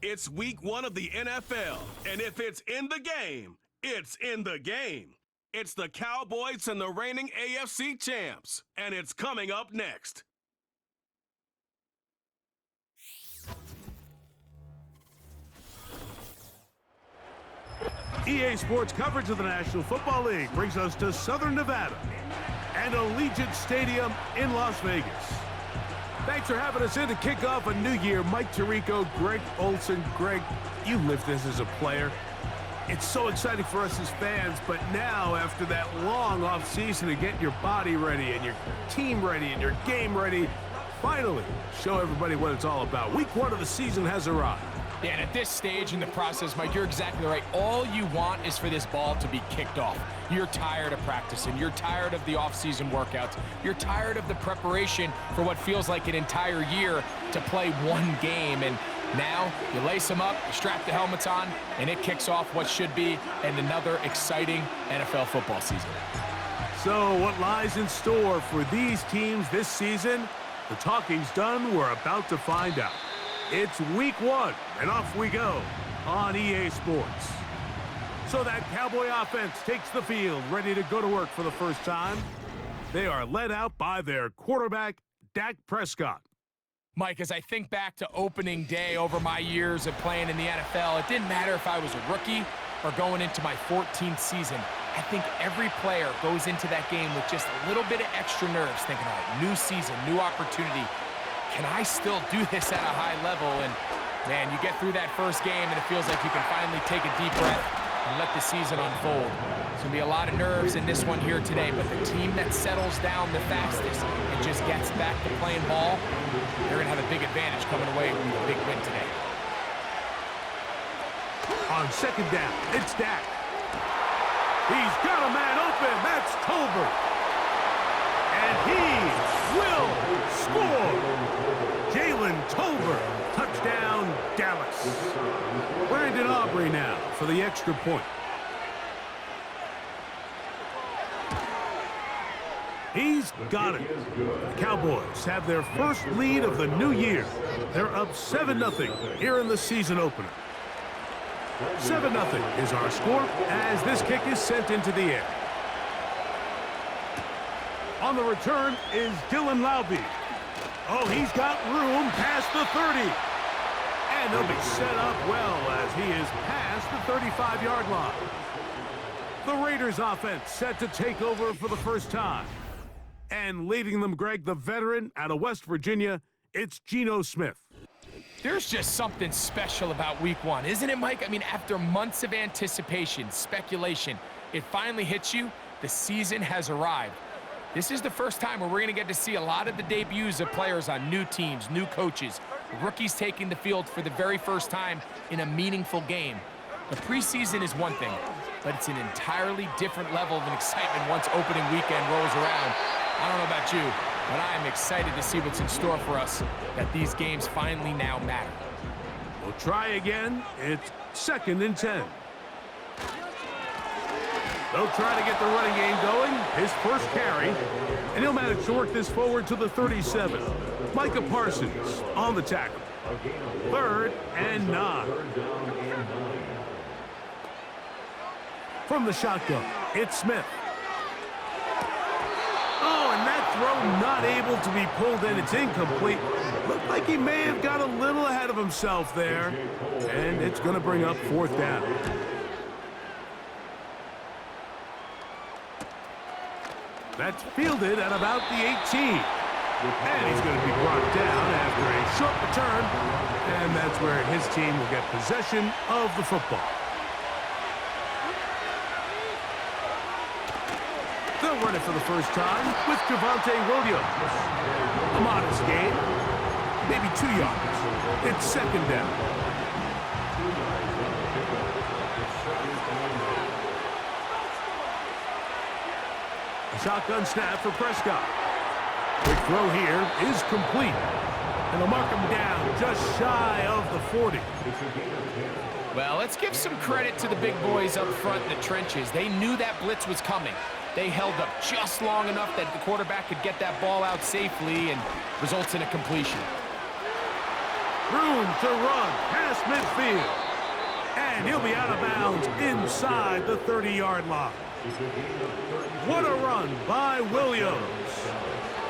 It's week 1 of the NFL, and if it's in the game, it's in the game. It's the Cowboys and the reigning AFC champs, and it's coming up next. EA Sports coverage of the National Football League brings us to Southern Nevada and Allegiant Stadium in Las Vegas. Thanks for having us in to kick off a new year. Mike Tirico, Greg Olson. Greg, you lived this as a player. It's so exciting for us as fans, but now after that long off season to get your body ready and your team ready and your game ready, finally show everybody what it's all about. Week 1 of the season has arrived. Yeah, and at this stage in the process, Mike, you're exactly right. All you want is for this ball to be kicked off. You're tired of practicing. You're tired of the off-season workouts. You're tired of the preparation for what feels like an entire year to play one game. And now you lace them up, you strap the helmets on, and it kicks off what should be another exciting NFL football season. So what lies in store for these teams this season? The talking's done. We're about to find out. It's week 1, and off we go on EA Sports. So that Cowboy offense takes the field, ready to go to work for the first time. They are led out by their quarterback, Dak Prescott. Mike, as I think back to opening day over my years of playing in the NFL, it didn't matter if I was a rookie or going into my 14th season. I think every player goes into that game with just a little bit of extra nerves, thinking, all right, new season, new opportunity. Can I still do this at a high level? And, man, you get through that first game, and it feels like you can finally take a deep breath and let the season unfold. There's going to be a lot of nerves in this one here today, but the team that settles down the fastest and just gets back to playing ball, they're going to have a big advantage coming away with a big win today. On second down, it's Dak. He's got a man open. That's Tolbert. And he will score. Jalen Tolbert, touchdown, Dallas. Brandon Aubrey now for the extra point. He's got it. The Cowboys have their first lead of the new year. They're up 7-0 here in the season opener. 7-0 is our score as this kick is sent into the air. On the return is Dylan Laube. Oh, he's got room past the 30. And they'll be set up well as he is past the 35-yard line. The Raiders offense set to take over for the first time. And leading them, Greg, the veteran out of West Virginia, it's Geno Smith. There's just something special about week 1, isn't it, Mike? I mean, after months of anticipation, speculation, it finally hits you. The season has arrived. This is the first time where we're going to get to see a lot of the debuts of players on new teams, new coaches, rookies taking the field for the very first time in a meaningful game. The preseason is one thing, but it's an entirely different level of excitement once opening weekend rolls around. I don't know about you, but I am excited to see what's in store for us, that these games finally now matter. We'll try again. It's 2nd and 10. They'll try to get the running game going. His first carry, and he'll manage to work this forward to the 37. Micah Parsons on the tackle. 3rd and 9. From the shotgun, it's Smith. Oh, and that throw not able to be pulled in. It's incomplete. Looked like he may have got a little ahead of himself there. And it's going to bring up 4th down. That's fielded at about the 18. And he's going to be brought down after a short return. And that's where his team will get possession of the football. They'll run it for the first time with Javonte Williams. A modest gain, maybe 2 yards. It's 2nd down. A shotgun snap for Prescott. Quick throw here is complete. And they'll mark him down just shy of the 40. Well, let's give some credit to the big boys up front in the trenches. They knew that blitz was coming. They held up just long enough that the quarterback could get that ball out safely and results in a completion. Room to run past midfield. And he'll be out of bounds inside the 30-yard line. What a run by Williams.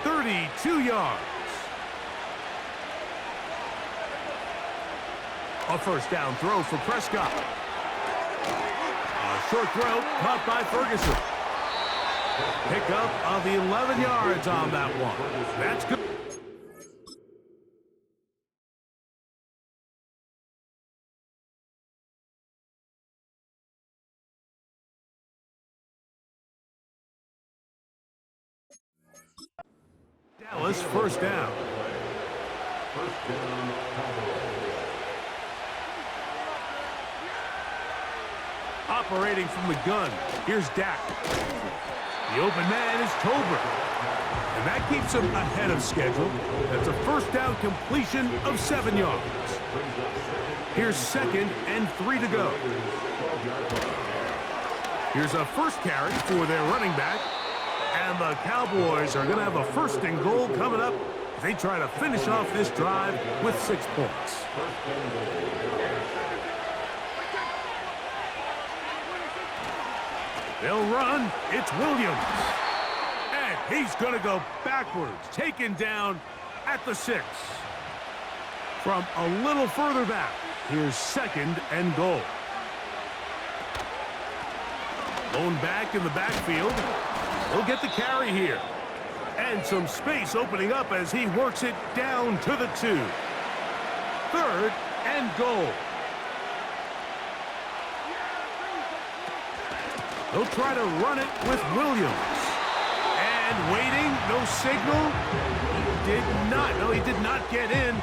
32 yards. A first down throw for Prescott. A short throw caught by Ferguson. Pickup of 11 yards on that one. That's good. Dallas first down. Operating from the gun, here's Dak. The open man is Tolbert. And that keeps him ahead of schedule. That's a first down completion of 7 yards. Here's 2nd and 3 to go. Here's a first carry for their running back. And the Cowboys are going to have a 1st and goal coming up. They try to finish off this drive with 6 points. They'll run. It's Williams. And he's going to go backwards. Taken down at the 6. From a little further back, here's 2nd and goal. Lone back in the backfield. He'll get the carry here. And some space opening up as he works it down to the 2. 3rd and goal. They'll try to run it with Williams. And waiting, no signal. He did not get in.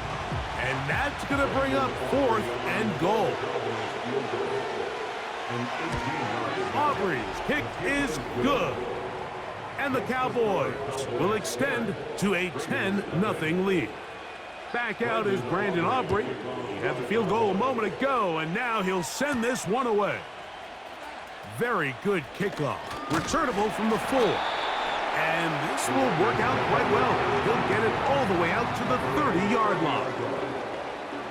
And that's going to bring up 4th and goal. Aubrey's kick is good. And the Cowboys will extend to a 10-0 lead. Back out is Brandon Aubrey. He had the field goal a moment ago, and now he'll send this one away. Very good kickoff. Returnable from the 4. And this will work out quite well. He'll get it all the way out to the 30-yard line.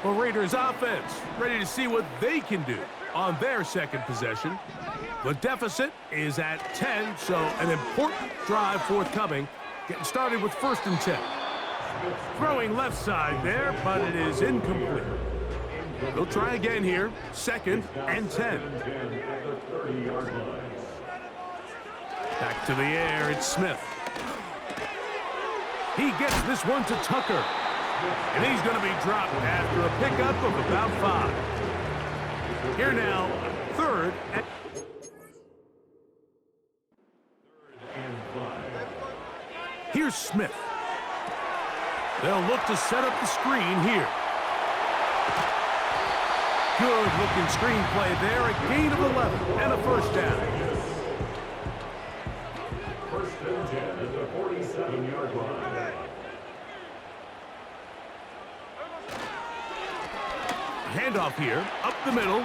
Well, Raiders offense ready to see what they can do on their 2nd possession. The deficit is at 10, so an important drive forthcoming. Getting started with 1st and 10. Throwing left side there, but it is incomplete. They'll try again here. 2nd and 10. Back to the air, it's Smith. He gets this one to Tucker. And he's going to be dropped after a pickup of about 5. Here now, 3rd and... Here's Smith. They'll look to set up the screen here. Good-looking screenplay there. A gain of 11 and a first down. 1st and 10 at the 47-yard line. Handoff here, up the middle.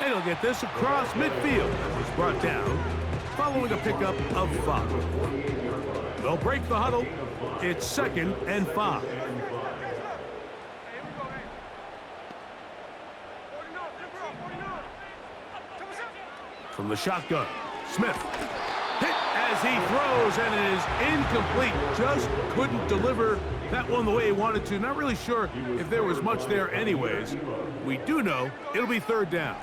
And he'll get this across midfield. It's brought down following a pickup of 5. They'll break the huddle. It's 2nd and 5. From the shotgun, Smith. Hit as he throws, and it is incomplete. Just couldn't deliver that one the way he wanted to. Not really sure if there was much there anyways. We do know it'll be 3rd down.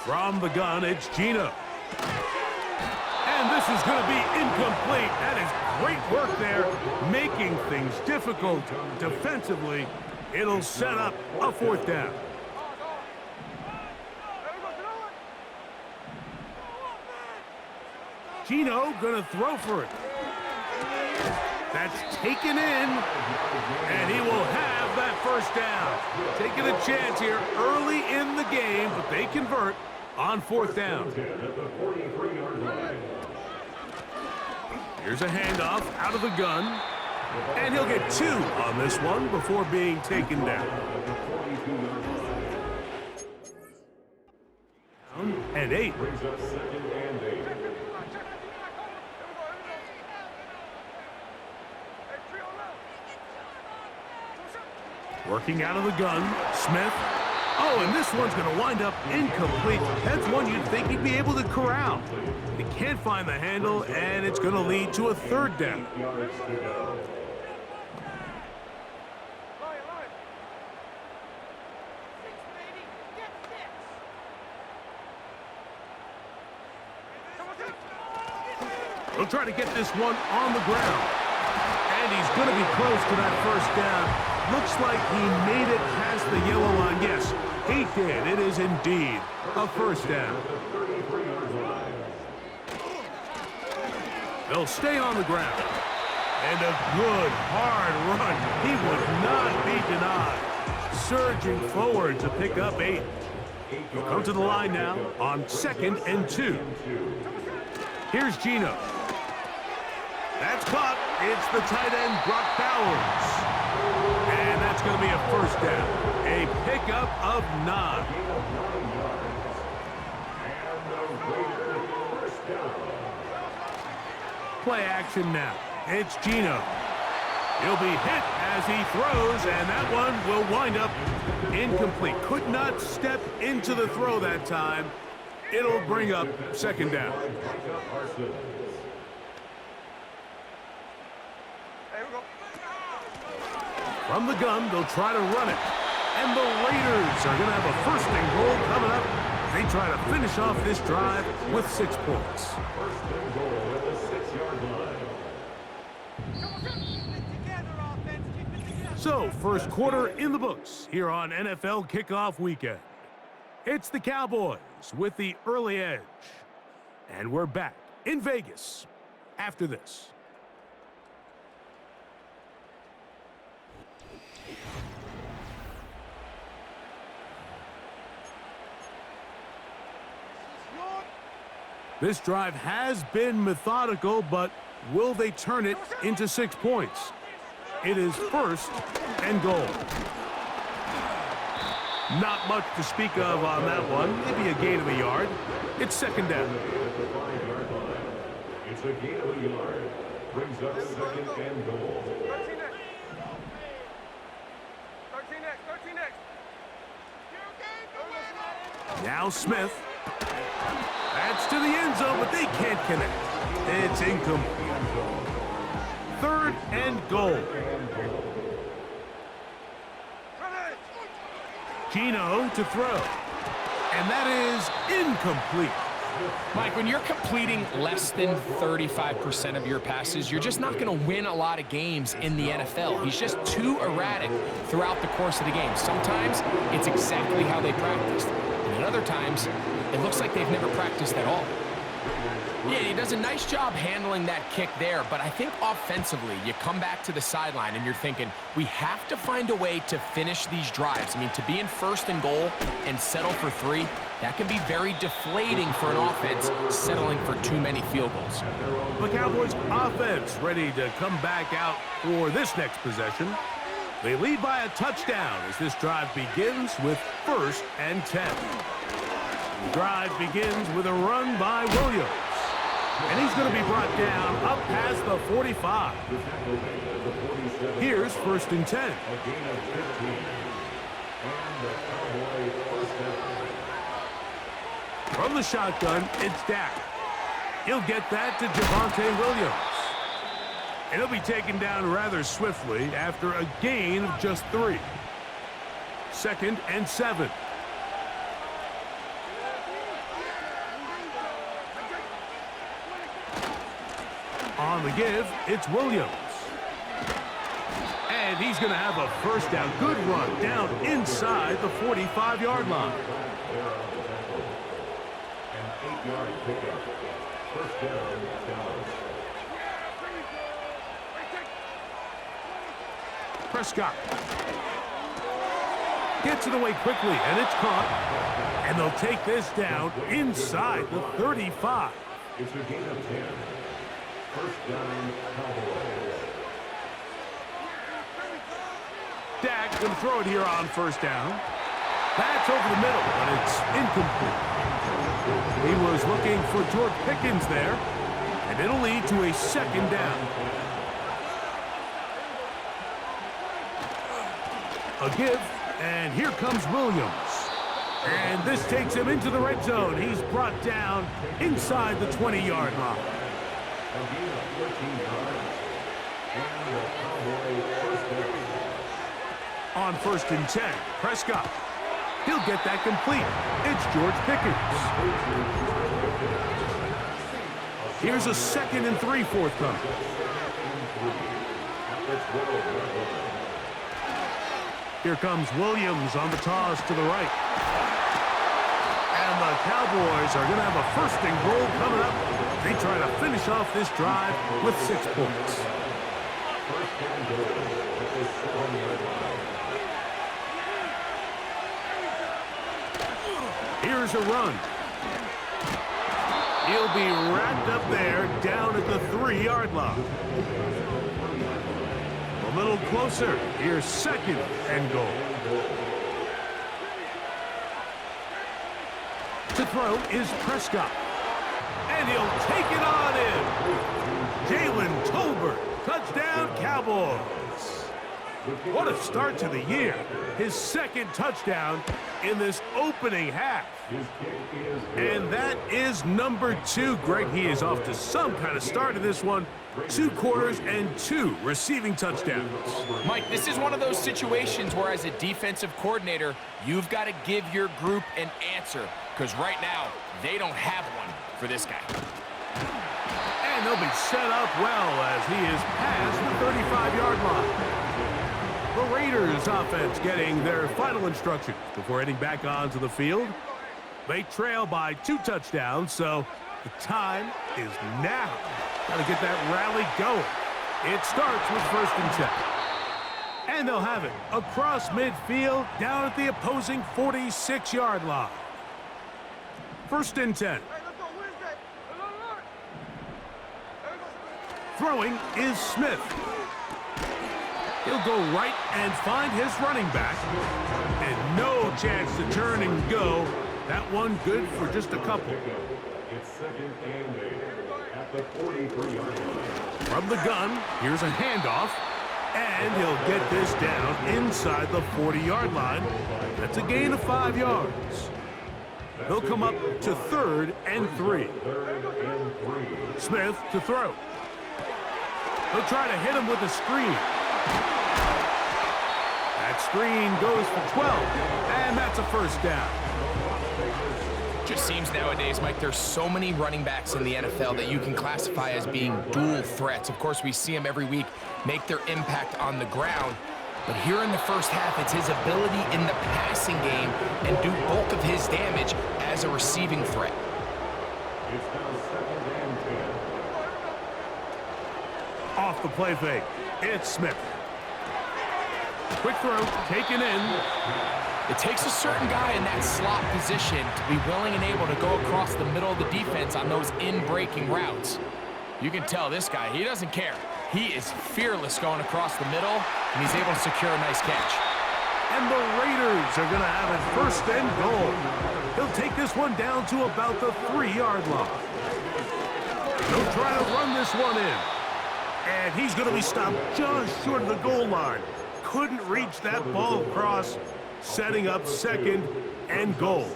From the gun, it's Gino. And this is going to be incomplete. That is great work there, making things difficult defensively. It'll set up a 4th down. Gino going to throw for it. That's taken in, and he will have that first down. Taking a chance here early in the game, but they convert on 4th down. Here's a handoff out of the gun, and he'll get 2 on this one before being taken down. And 8. Working out of the gun, Smith. Oh, and this one's going to wind up incomplete. That's one you'd think he'd be able to corral. He can't find the handle, and it's going to lead to a third down. He'll try to get this one on the ground. And he's going to be close to that first down. Looks like he made it past the yellow line. Yes, he did. It is indeed a first down. They'll stay on the ground. And a good, hard run. He would not be denied. Surging forward to pick up 8. He'll come to the line now on 2nd and 2. Here's Gino. That's caught. It's the tight end, Brock Bowers. And that's going to be a first down. A pickup of 9. Play action now. It's Gino. He'll be hit as he throws, and that one will wind up incomplete. Could not step into the throw that time. It'll bring up 2nd down. From the gun, they'll try to run it. And the Raiders are going to have a 1st and goal coming up. They try to finish off this drive with 6 points. 1st and goal at the 6-yard line. So, first quarter in the books here on NFL Kickoff Weekend. It's the Cowboys with the early edge. And we're back in Vegas after this. This drive has been methodical, but will they turn it into 6 points? It is 1st and goal. Not much to speak of on that one. Maybe a gain of a yard. It's 2nd down. It's a gain of a yard. Brings up 2nd and goal. 13 next. Now Smith. That's to the end zone, but they can't connect. It's incomplete. 3rd and goal. Gino to throw. And that is incomplete. Mike, when you're completing less than 35% of your passes, you're just not going to win a lot of games in the NFL. He's just too erratic throughout the course of the game. Sometimes it's exactly how they practiced. And at other times, it looks like they've never practiced at all. Yeah, he does a nice job handling that kick there, but I think offensively, you come back to the sideline and you're thinking, we have to find a way to finish these drives. I mean, to be in 1st and goal and settle for 3, that can be very deflating for an offense settling for too many field goals. The Cowboys offense ready to come back out for this next possession. They lead by a touchdown as this drive begins with 1st and 10. The drive begins with a run by Williams. And he's going to be brought down up past the 45. Here's 1st and 10. From the shotgun, it's Dak. He'll get that to Javonte Williams. And he'll be taken down rather swiftly after a gain of just 3. 2nd and 7. On the give, it's Williams. And he's going to have a 1st down. Good run down inside the 45-yard line. An 8-yard pickup. 1st down, Dallas. Prescott gets it away quickly, and it's caught. And they'll take this down inside the 35. It's a gain of 10. 1st down, Cowboys. Dak going to throw it here on 1st down. That's over the middle, but it's incomplete. He was looking for George Pickens there, and it'll lead to a 2nd down. A give, and here comes Williams. And this takes him into the red zone. He's brought down inside the 20-yard line. A gain of 14 yards. And the Cowboys first down. On 1st and 10, Prescott. He'll get that complete. It's George Pickens. Here's a 2nd and 3 forthcoming. Here comes Williams on the toss to the right. And the Cowboys are going to have a 1st and goal coming up. They try to finish off this drive with 6 points. 1st and goal at the 7-yard line. Here's a run. He'll be wrapped up there down at the 3-yard line. A little closer. Here's 2nd and goal. To throw is Prescott. And he'll take it on in. Jalen Tolbert. Touchdown, Cowboys. What a start to the year. His 2nd touchdown in this opening half. And that is number 2. Greg, he is off to some kind of start in this one. 2 quarters and 2 receiving touchdowns. Mike, this is one of those situations where as a defensive coordinator, you've got to give your group an answer. Because right now, they don't have one for this guy. And they'll be set up well as he is past the 35-yard line. The Raiders offense getting their final instructions before heading back onto the field. They trail by 2 touchdowns, so the time is now. Got to get that rally going. It starts with 1st and 10. And they'll have it across midfield down at the opposing 46-yard line. 1st and 10. Throwing is Smith. He'll go right and find his running back. And no chance to turn and go. That one good for just a couple. It's 2nd and 8 at the 43-yard line. From the gun, here's a handoff. And he'll get this down inside the 40-yard line. That's a gain of 5 yards. They'll come up to 3rd and 3. Smith to throw. They'll try to hit him with a screen. That screen goes for 12, and that's a 1st down. Just seems nowadays, Mike, there's so many running backs in the NFL that you can classify as being dual threats. Of course, we see them every week make their impact on the ground. But here in the 1st half, it's his ability in the passing game and do bulk of his damage as a receiving threat. It's now 2nd and 10. Off the play fake, it's Smith. Quick throw, taken in. It takes a certain guy in that slot position to be willing and able to go across the middle of the defense on those in-breaking routes. You can tell this guy, he doesn't care. He is fearless going across the middle, and he's able to secure a nice catch. And the Raiders are going to have it 1st and goal. He'll take this one down to about the 3-yard line. They'll try to run this one in. And he's going to be stopped just short of the goal line. Couldn't reach that ball across, setting up 2nd and goal.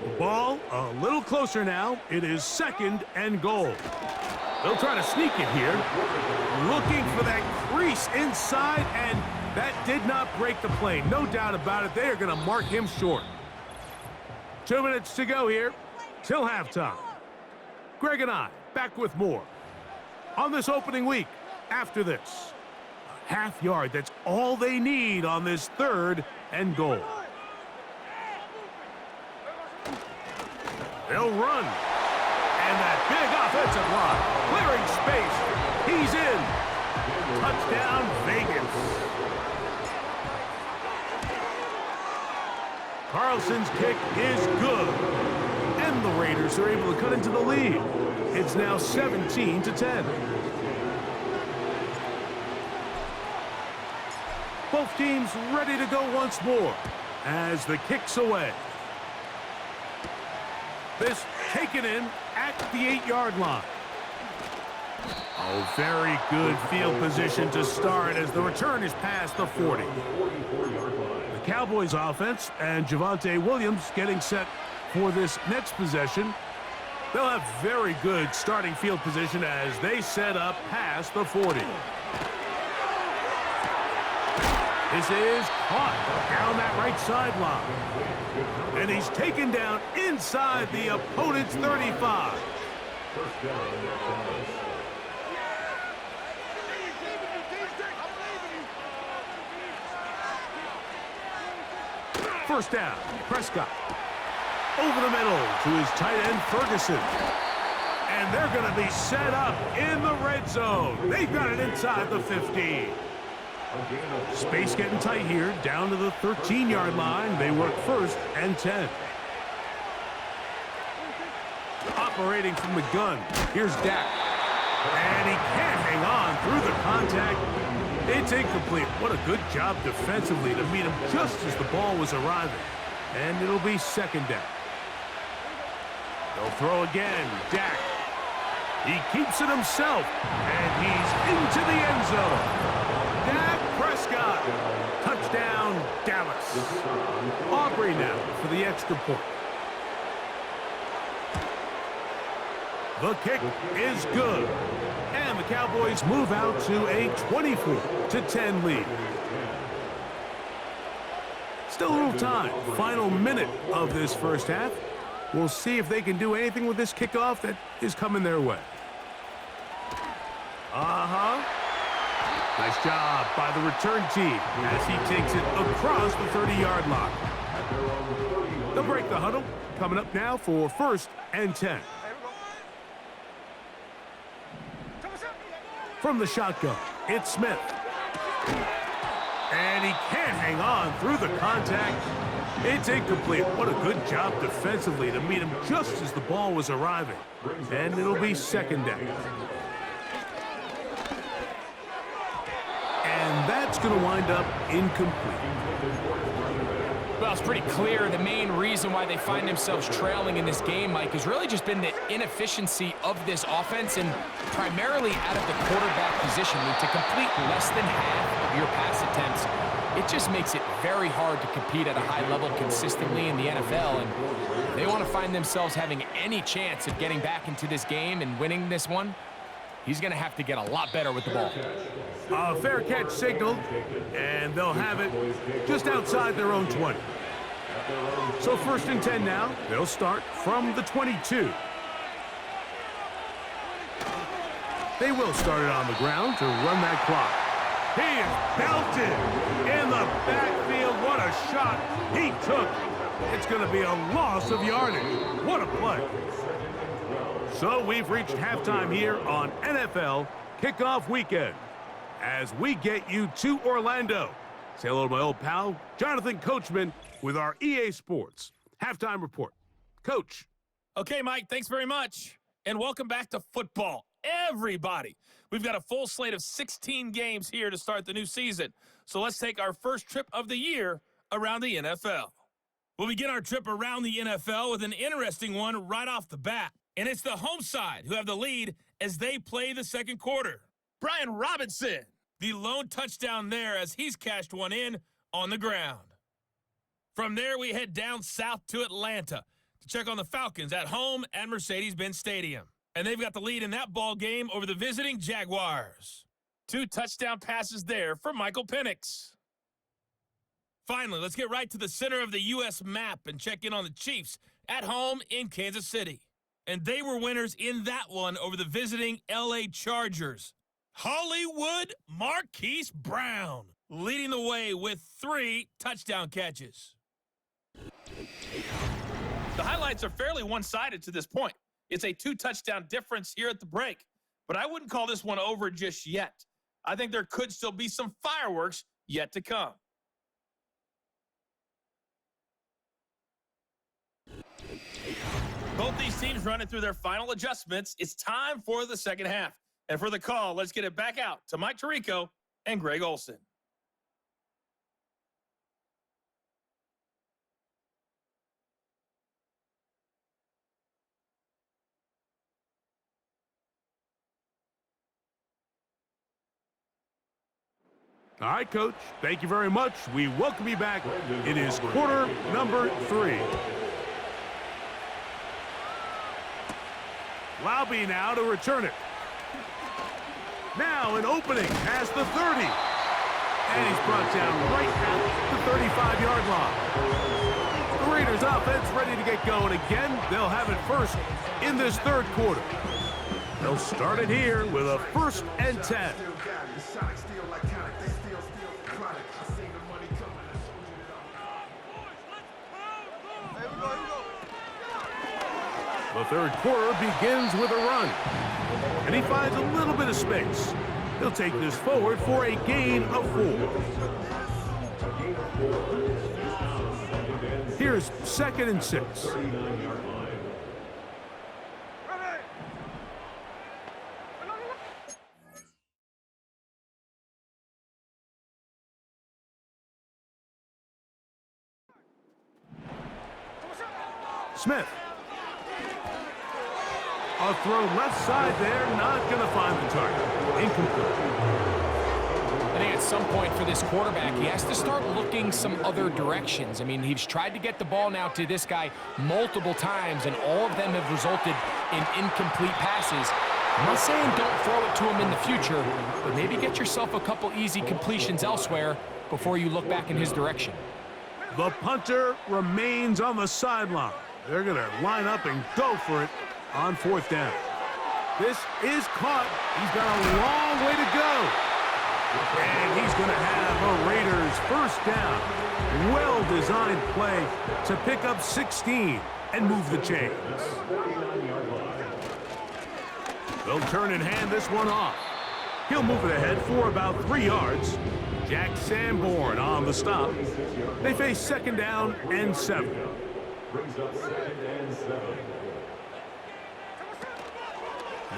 The ball a little closer now. It is 2nd and goal. They'll try to sneak it here. Looking for that crease inside, and that did not break the play. No doubt about it. They are going to mark him short. 2 minutes to go here till halftime. Greg and I back with more on this opening week after this. A half yard, that's all they need on this 3rd and goal. They'll run. And that big offensive line, clearing space. He's in. Touchdown, Vegas. Carlson's kick is good. And the Raiders are able to cut into the lead. It's now 17-10. Both teams ready to go once more as the kick's away. This taken in at the 8-yard line. Oh, very good field position to start as the return is past the 40. The Cowboys offense and Javonte Williams getting set for this next possession. They'll have very good starting field position as they set up past the 40. This is caught down that right sideline. And he's taken down inside the opponent's 35. First down, Prescott. Over the middle to his tight end, Ferguson. And they're going to be set up in the red zone. They've got it inside the 15. Space getting tight here, down to the 13-yard line. They work 1st and 10. Operating from the gun, here's Dak. And he can't hang on through the contact. It's incomplete. What a good job defensively to meet him just as the ball was arriving. And it'll be 2nd down. They'll throw again, Dak. He keeps it himself, and he's into the end zone. Dak Prescott. Touchdown, Dallas. Aubrey now for the extra point. The kick is good. And the Cowboys move out to a 24-10 lead. Still a little time. Final minute of this first half. We'll see if they can do anything with this kickoff that is coming their way. Nice job by the return team as he takes it across the 30-yard line. They'll break the huddle. Coming up now for 1st and 10. From the shotgun, it's Smith. And he can't hang on through the contact. It's incomplete. What a good job defensively to meet him just as the ball was arriving. And it'll be 2nd down. And that's going to wind up incomplete. Well, it's pretty clear the main reason why they find themselves trailing in this game, Mike, has really just been the inefficiency of this offense and primarily out of the quarterback position. I mean, to complete less than half of your pass attempts, it just makes it very hard to compete at a high level consistently in the NFL. And they want to find themselves having any chance of getting back into this game and winning this one. He's going to have to get a lot better with the ball. A fair catch signaled, and they'll have it just outside their own 20. So 1st and 10 now. They'll start from the 22. They will start it on the ground to run that clock. He is belted in the backfield. What a shot he took. It's going to be a loss of yardage. What a play. So we've reached halftime here on NFL Kickoff Weekend as we get you to Orlando. Say hello to my old pal, Jonathan Coachman, with our EA Sports Halftime Report. Coach. Okay, Mike, thanks very much. And welcome back to football, everybody. We've got a full slate of 16 games here to start the new season. So let's take our first trip of the year around the NFL. We'll begin our trip around the NFL with an interesting one right off the bat. And it's the home side who have the lead as they play the second quarter. Brian Robinson, the lone touchdown there as he's cashed one in on the ground. From there, we head down south to Atlanta to check on the Falcons at home at Mercedes-Benz Stadium. And they've got the lead in that ball game over the visiting Jaguars. 2 touchdown passes there for Michael Penix. Finally, let's get right to the center of the U.S. map and check in on the Chiefs at home in Kansas City. And they were winners in that one over the visiting L.A. Chargers. Hollywood Marquise Brown leading the way with 3 touchdown catches. The highlights are fairly one-sided to this point. It's a 2-touchdown difference here at the break, but I wouldn't call this one over just yet. I think there could still be some fireworks yet to come. Both these teams running through their final adjustments. It's time for the second half. And for the call, let's get it back out to Mike Tirico and Greg Olson. All right, Coach. Thank you very much. We welcome you back. It is quarter number 3. Laube now to return it. Now an opening past the 30. And he's brought down right at the 35-yard line. The Raiders offense ready to get going again. They'll have it first in this third quarter. They'll start it here with a 1st and 10. The third quarter begins with a run. And he finds a little bit of space. He'll take this forward for a gain of 4. Here's 2nd and 6. Smith. A throw left side there, not going to find the target. Incomplete. I think at some point for this quarterback, he has to start looking some other directions. I mean, he's tried to get the ball now to this guy multiple times, and all of them have resulted in incomplete passes. I'm not saying don't throw it to him in the future, but maybe get yourself a couple easy completions elsewhere before you look back in his direction. The punter remains on the sideline. They're going to line up and go for it on 4th down. This is caught. He's got a long way to go. And he's going to have a Raiders 1st down. Well-designed play to pick up 16 and move the chains. They'll turn and hand this one off. He'll move it ahead for about 3 yards. Jack Sanborn on the stop. They face 2nd down and 7. Brings up 2nd and 7.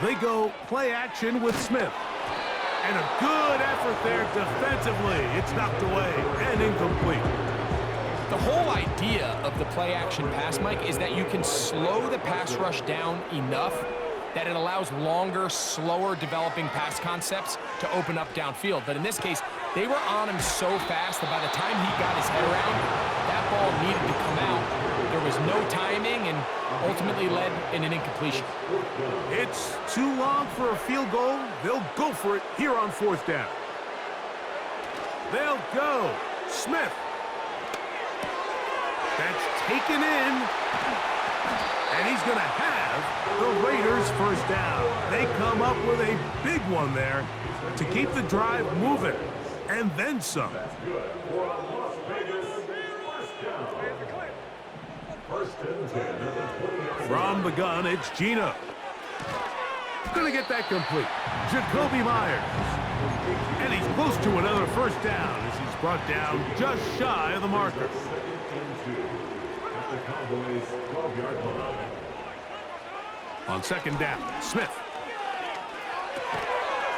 They go play action with Smith. And a good effort there defensively. It's knocked away and incomplete. The whole idea of the play action pass, Mike, is that you can slow the pass rush down enough that it allows longer, slower developing pass concepts to open up downfield. But in this case, they were on him so fast that by the time he got his head around, that ball needed to come out. There was no timing and ultimately led in an incompletion. It's too long for a field goal. They'll go for it here on 4th down. They'll go. Smith. That's taken in. And he's going to have the Raiders 1st down. They come up with a big one there to keep the drive moving. And then some. From the gun, it's Gino. Gonna get that complete. Jacoby Myers. And he's close to another 1st down as he's brought down just shy of the marker. On 2nd down, Smith.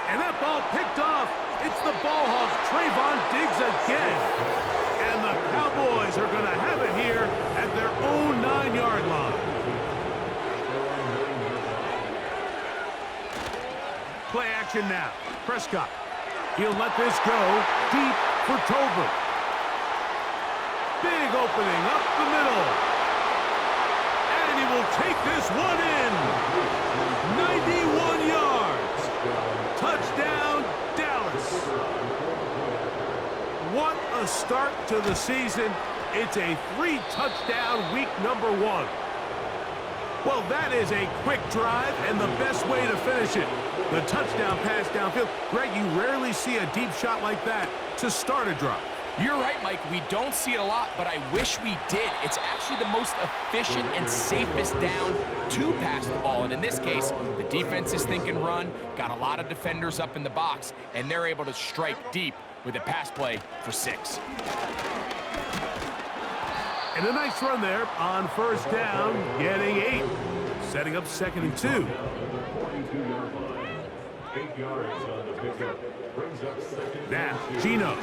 And that ball picked off. It's the ball hawk, Trayvon Diggs again. And the Cowboys are going to have it here at their own 9-yard line. Play action now. Prescott. He'll let this go deep for Tolbert. Big opening up the middle. And he will take this one in. 91 yards. Touchdown, Dallas. What a start to the season. It's a 3-touchdown week number 1. Well, that is a quick drive and the best way to finish it. The touchdown pass downfield. Greg, you rarely see a deep shot like that to start a drive. You're right, Mike. We don't see it a lot, but I wish we did. It's actually the most efficient and safest down to pass the ball. And in this case, the defense is thinking run, got a lot of defenders up in the box, and they're able to strike deep with a pass play for 6. And a nice run there on 1st down, getting 8. Setting up 2nd and 2. 42-yard line. 8 yards on the pickup. Brings up 2nd. Now, Gino.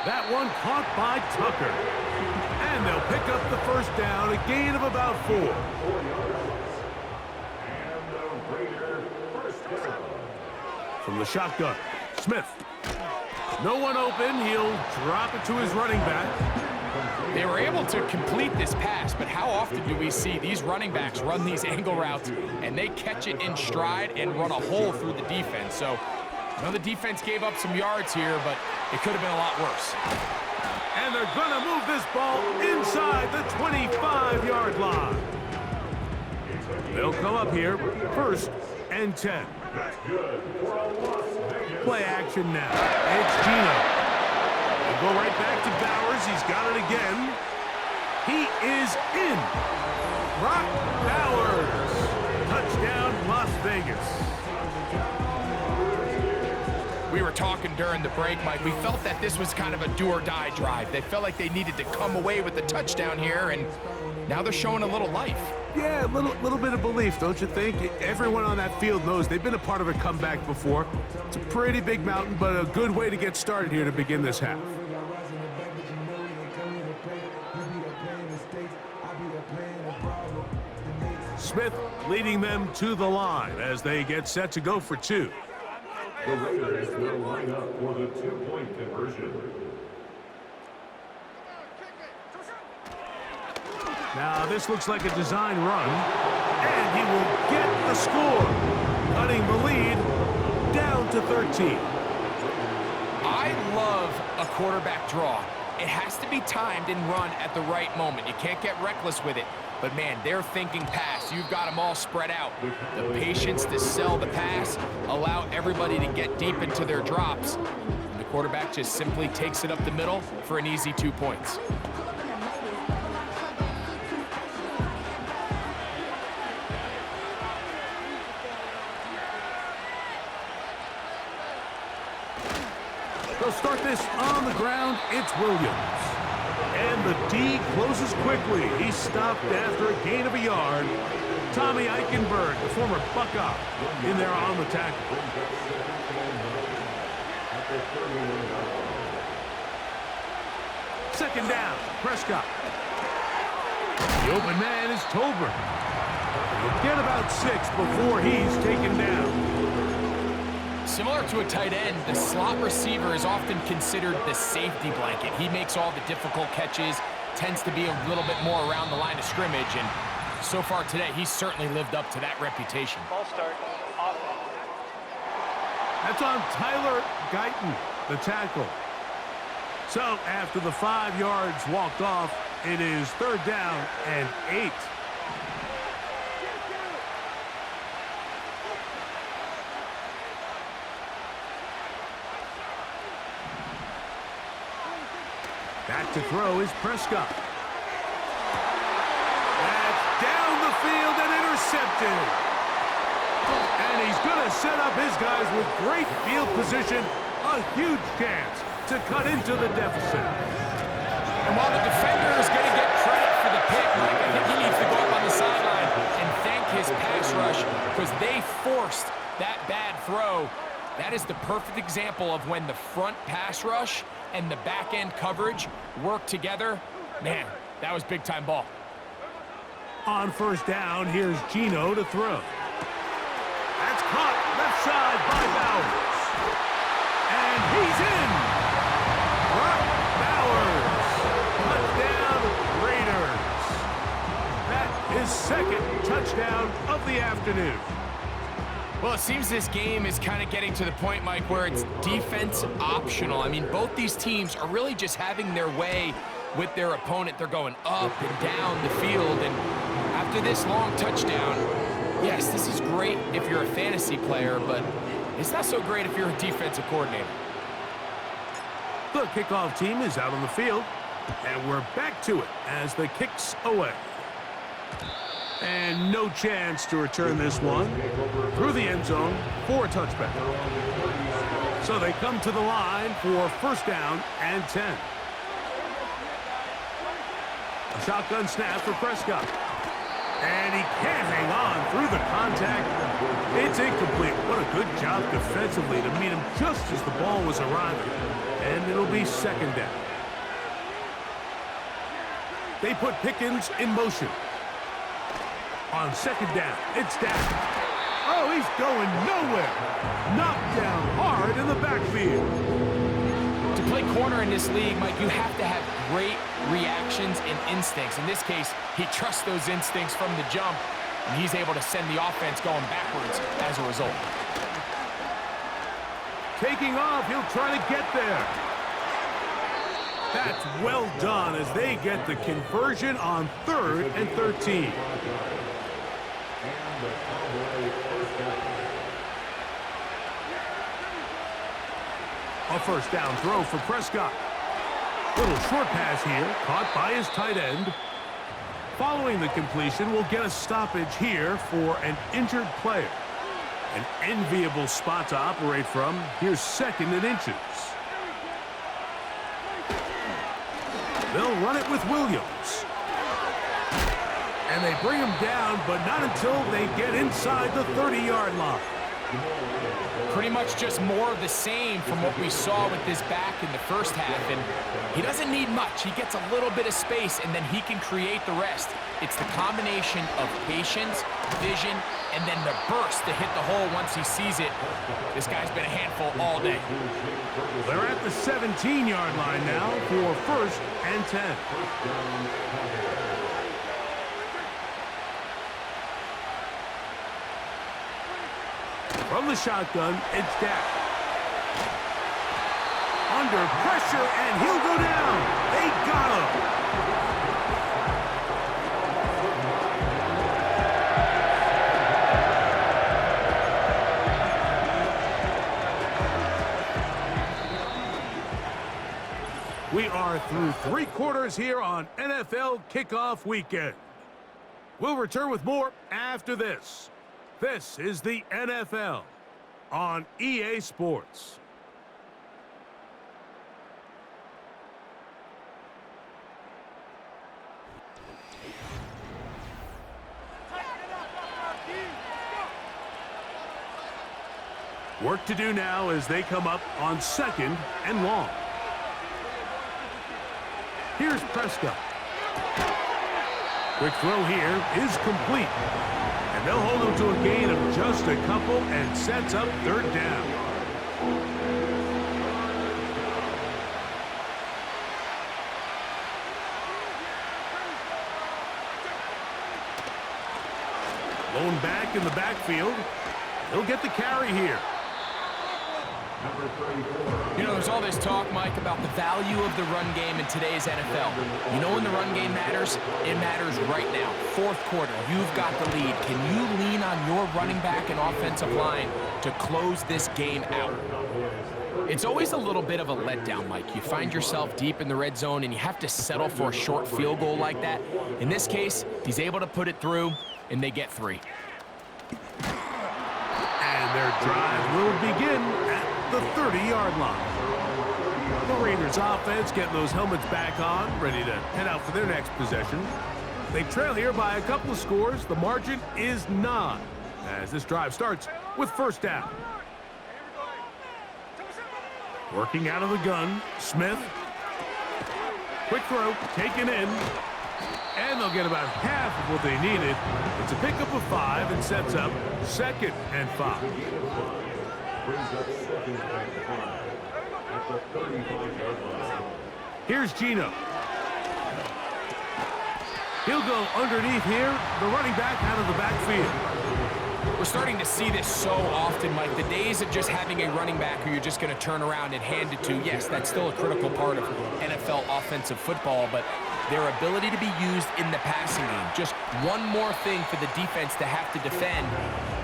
That one caught by Tucker. And they'll pick up the 1st down, a gain of about 4. 4 yards. And the Raider 1st down. From the shotgun, Smith. No one open. He'll drop it to his running back. They were able to complete this pass, but how often do we see these running backs run these angle routes and they catch it in stride and run a hole through the defense? So, I know the defense gave up some yards here, but it could have been a lot worse. And they're going to move this ball inside the 25-yard line. They'll come up here, 1st and 10. Play action now. It's Gino. They'll go right back to Bowers. He's got it again. He is in. Brock Bowers. Touchdown, Las Vegas. We were talking during the break, Mike. We felt that this was kind of a do-or-die drive. They felt like they needed to come away with the touchdown here, and now they're showing a little life. Yeah, a little bit of belief, don't you think? Everyone on that field knows they've been a part of a comeback before. It's a pretty big mountain, but a good way to get started here to begin this half. Smith leading them to the line as they get set to go for 2. The Raiders will line up for the 2-point conversion. Now this looks like a design run, and he will get the score, cutting the lead down to 13. I love a quarterback draw. It has to be timed and run at the right moment. You can't get reckless with it. But, man, they're thinking pass. You've got them all spread out. The patience to sell the pass, allow everybody to get deep into their drops. The quarterback just simply takes it up the middle for an easy 2 points. They'll start this on the ground. It's Williams. And the D closes quickly. He's stopped after a gain of a yard. Tommy Eichenberg, the former Buckeye, in there on the tackle. Second down, Prescott. The open man is Tolbert. He'll get about 6 before he's taken down. Similar to a tight end, the slot receiver is often considered the safety blanket. He makes all the difficult catches, tends to be a little bit more around the line of scrimmage, and so far today, he's certainly lived up to that reputation. Ball start. Offense. That's on Tyler Guyton, the tackle. So after the 5 yards walked off, it is 3rd down and 8. Back to throw is Prescott. That's down the field and intercepted. And he's going to set up his guys with great field position. A huge chance to cut into the deficit. And while the defender is going to get credit for the pick, Mike, I think he needs to go up on the sideline and thank his pass rush because they forced that bad throw. That is the perfect example of when the front pass rush and the back-end coverage work together. Man, that was big-time ball. On 1st down, here's Gino to throw. That's caught left side by Bowers. And he's in. Brock Bowers. Touchdown, Raiders. That is 2nd touchdown of the afternoon. Well, it seems this game is kind of getting to the point, Mike, where it's defense optional. I mean, both these teams are really just having their way with their opponent. They're going up and down the field, and after this long touchdown, yes, this is great if you're a fantasy player, but it's not so great if you're a defensive coordinator. The kickoff team is out on the field, and we're back to it as the kick's away. And no chance to return this one through the end zone for a touchback. So they come to the line for 1st down and 10. A shotgun snap for Prescott. And he can't hang on through the contact. It's incomplete. What a good job defensively to meet him just as the ball was arriving. And it'll be 2nd down. They put Pickens in motion. On 2nd down, it's Dak. Oh, he's going nowhere. Knocked down hard in the backfield. To play corner in this league, Mike, you have to have great reactions and instincts. In this case, he trusts those instincts from the jump, and he's able to send the offense going backwards as a result. Taking off, he'll try to get there. That's well done as they get the conversion on 3rd and 13. A first down throw for Prescott. Little short pass here, caught by his tight end. Following the completion, we'll get a stoppage here for an injured player. An enviable spot to operate from. Here's 2nd and inches. They'll run it with Williams. And they bring him down, but not until they get inside the 30-yard line. Pretty much just more of the same from what we saw with this back in the first half. And he doesn't need much. He gets a little bit of space, and then he can create the rest. It's the combination of patience, vision, and then the burst to hit the hole once he sees it. This guy's been a handful all day. They're at the 17-yard line now for 1st and 10. From the shotgun, it's Dak. Under pressure, and he'll go down. They got him. We are through 3 quarters here on NFL Kickoff Weekend. We'll return with more after this. This is the NFL on EA Sports. Work to do now as they come up on 2nd and long. Here's Prescott. Quick throw here is complete. And they'll hold him to a gain of just a couple and sets up 3rd down. Lone back in the backfield. He'll get the carry here. You know, there's all this talk, Mike, about the value of the run game in today's NFL. You know when the run game matters? It matters right now. 4th quarter, you've got the lead. Can you lean on your running back and offensive line to close this game out? It's always a little bit of a letdown, Mike. You find yourself deep in the red zone and you have to settle for a short field goal like that. In this case, he's able to put it through, and they get 3. And their drive will begin at the 30-yard line. The Raiders offense getting those helmets back on, ready to head out for their next possession. They trail here by a couple of scores. The margin is 9 as this drive starts with 1st down. Working out of the gun, Smith. Quick throw, taken in. And they'll get about half of what they needed. It's a pickup of 5 and sets up 2nd and 5. Here's Gino. He'll go underneath here. The running back out of the backfield. We're starting to see this so often, Mike. The days of just having a running back who you're just going to turn around and hand it to, yes, that's still a critical part of NFL offensive football, but their ability to be used in the passing game. Just one more thing for the defense to have to defend.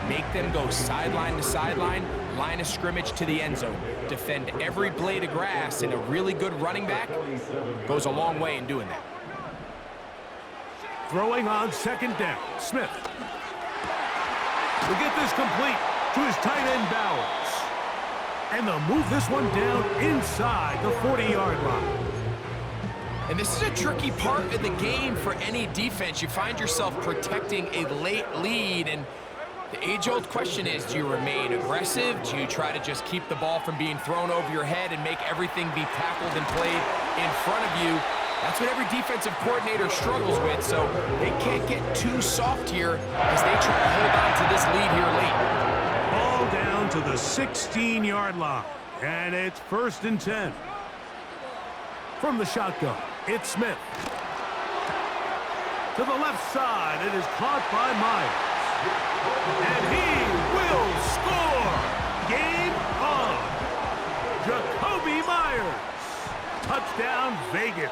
Make them go sideline to sideline, line of scrimmage to the end zone. Defend every blade of grass, and a really good running back goes a long way in doing that. Throwing on 2nd down, Smith. Will get this complete to his tight end Bowers. And they'll move this one down inside the 40-yard line. And this is a tricky part of the game for any defense. You find yourself protecting a late lead, and the age-old question is, do you remain aggressive? Do you try to just keep the ball from being thrown over your head and make everything be tackled and played in front of you? That's what every defensive coordinator struggles with, so they can't get too soft here as they try to hold on to this lead here late. Ball down to the 16-yard line, and it's 1st and 10. From the shotgun, it's Smith. To the left side, it is caught by Myers. And he will score! Game on! Jacoby Myers! Touchdown, Vegas.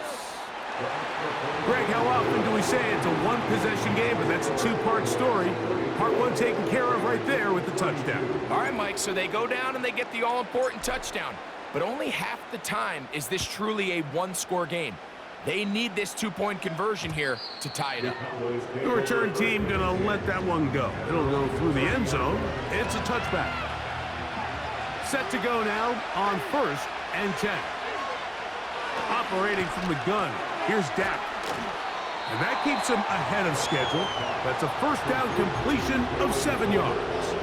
Greg, how often do we say it's a one-possession game, but that's a two-part story? Part one taken care of right there with the touchdown. All right, Mike, so they go down and they get the all-important touchdown. But only half the time is this truly a one-score game. They need this two-point conversion here to tie it up. The return team gonna let that one go. It'll go through the end zone. It's a touchback. Set to go now on 1st and 10. Operating from the gun, here's Dak. And that keeps him ahead of schedule. That's a first down completion of 7 yards.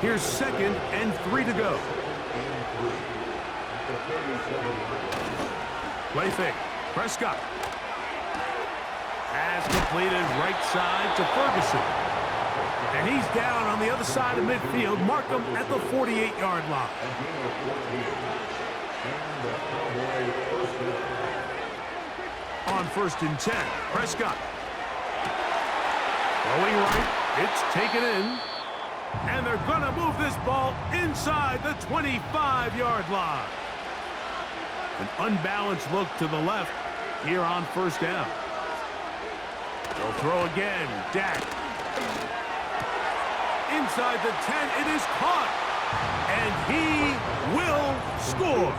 Here's 2nd and 3 to go. Play fake. Prescott. Has completed right side to Ferguson. And he's down on the other side of midfield. Mark him at the 48-yard line. On 1st and 10, Prescott. Throwing right, it's taken in. And they're going to move this ball inside the 25-yard line. An unbalanced look to the left here on 1st down. They'll throw again. Dak. Inside the 10, it is caught. And he will score.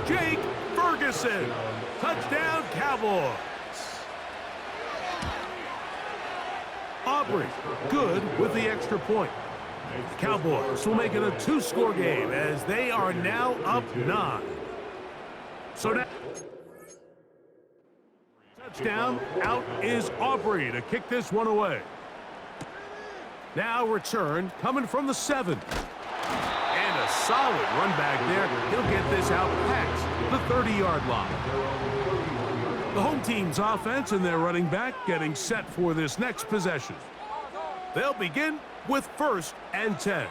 Jake Ferguson. Touchdown, Cowboys. Aubrey, good with the extra point. Cowboys will make it a 2-score game as they are now up 9. So now, touchdown, out is Aubrey to kick this one away. Now return coming from the 7. And a solid run back there. He'll get this out past the 30-yard line. The home team's offense and their running back getting set for this next possession. They'll begin with 1st and 10.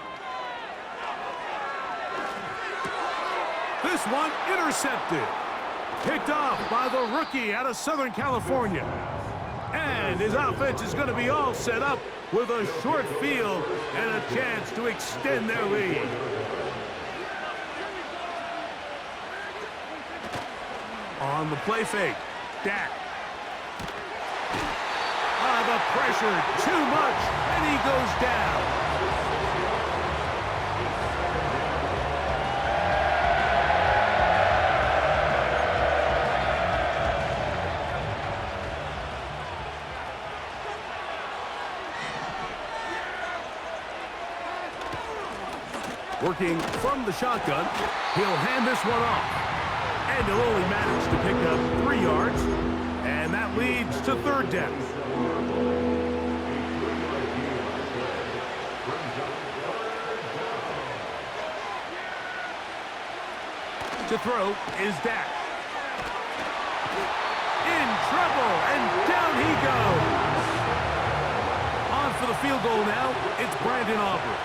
This one intercepted. Picked off by the rookie out of Southern California. And his offense is going to be all set up with a short field and a chance to extend their lead. On the play fake, Dak. The pressure, too much, and he goes down. Working from the shotgun, he'll hand this one off. And he'll only manage to pick up 3 yards, and that leads to 3rd down. To throw is Dak. In trouble, and down he goes. On for the field goal now, it's Brandon Aubrey.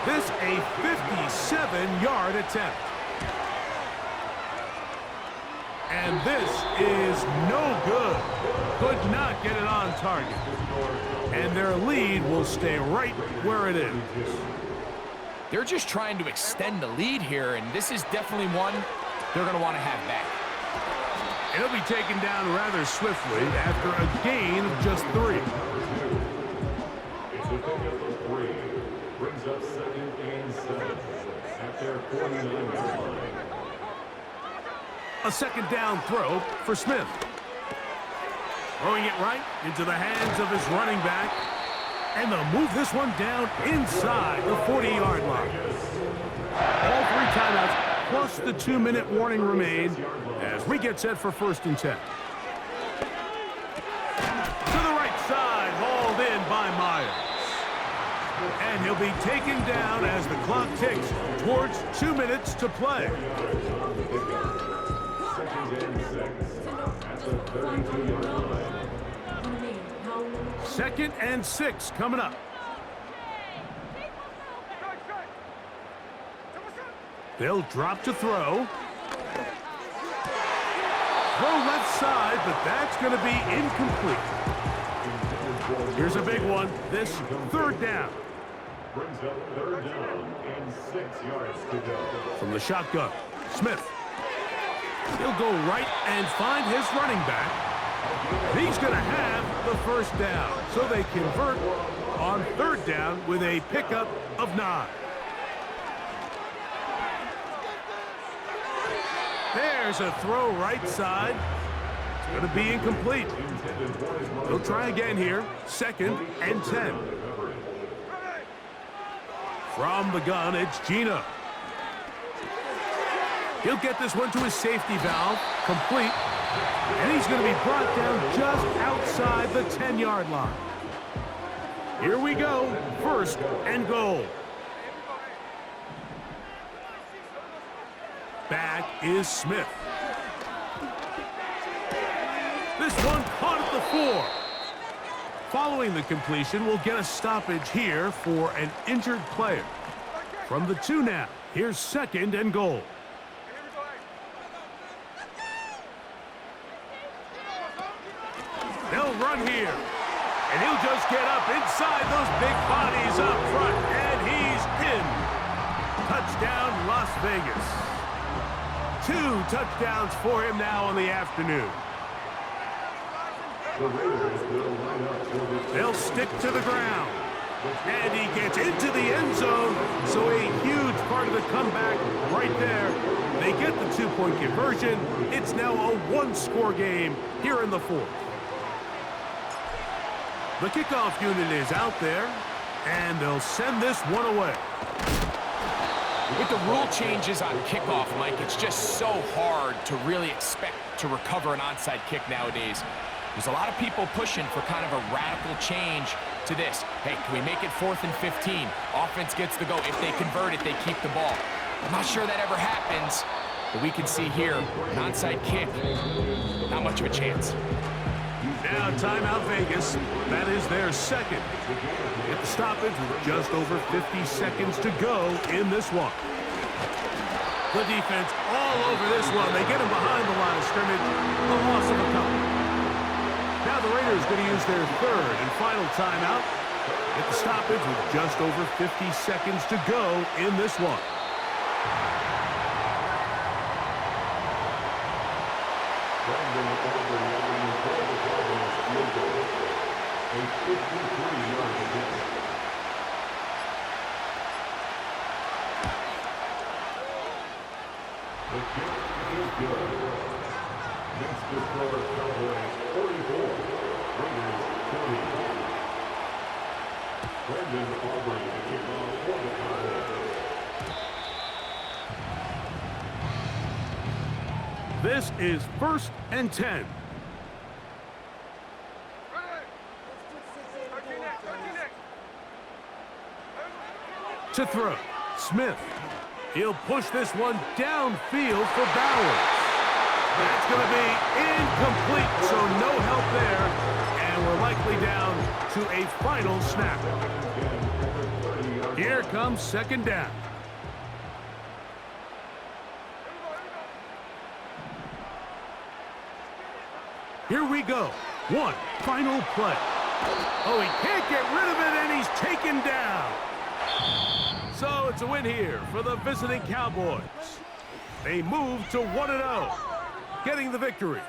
This a 57-yard attempt. And this is no good. Could not get it on target. And their lead will stay right where it is. They're just trying to extend the lead here, and this is definitely one they're going to want to have back. It'll be taken down rather swiftly after a gain of just 3. It's a pickup of 3. Brings up 2nd and 7 at their 49-yard line. A 2nd down throw for Smith. Throwing it right into the hands of his running back. And they'll move this one down inside the 40-yard line. All 3 timeouts plus the 2-minute warning remain as we get set for 1st and 10. To the right side, hauled in by Myers. And he'll be taken down as the clock ticks towards 2 minutes to play. 2nd and 6 at the 32-yard line. 2nd and 6 coming up. They'll drop to throw. throw left side, but that's going to be incomplete. Here's a big one. This third down. Brings up third down and 6 yards to go. From the shotgun, Smith. He'll go right and find his running back. He's going to have the first down. So they convert on third down with a pickup of 9. There's a throw right side. It's going to be incomplete. He'll try again here. 2nd and 10. From the gun, it's Gino. He'll get this one to his safety valve, complete, and he's going to be brought down just outside the 10-yard line. Here we go, 1st and goal. Back is Smith. This one caught at the 4. Following the completion, we'll get a stoppage here for an injured player. From the 2 now, here's 2nd and goal. They'll run here, and he'll just get up inside those big bodies up front, and he's in. Touchdown, Las Vegas. 2 touchdowns for him now on the afternoon. They'll stick to the ground, and he gets into the end zone, so a huge part of the comeback right there. They get the 2-point conversion. It's now a 1-score game here in the 4th. The kickoff unit is out there, and they'll send this one away. With the rule changes on kickoff, Mike, it's just so hard to really expect to recover an onside kick nowadays. There's a lot of people pushing for kind of a radical change to this. Hey, can we make it 4th and 15? Offense gets the go. If they convert it, they keep the ball. I'm not sure that ever happens, but we can see here, an onside kick, not much of a chance. Now timeout Vegas. That is their 2nd. At the stoppage with just over 50 seconds to go in this one. The defense all over this one. They get him behind the line of scrimmage. A loss of a couple. Now the Raiders going to use their 3rd and final timeout. At the stoppage with just over 50 seconds to go in this one. A 53-yard kick. The kick is good. Makes the score Cowboys 44, Raiders 20. Brandon Aubrey to kick off for the Cowboys. This is 1st and 10. To throw, Smith. He'll push this one downfield for Bowers. That's going to be incomplete, so no help there, and we're likely down to a final snap. Here comes 2nd down. Here we go. One final play. Oh, he can't get rid of it, and he's taken down. So it's a win here for the visiting Cowboys. They move to 1-0, getting the victory.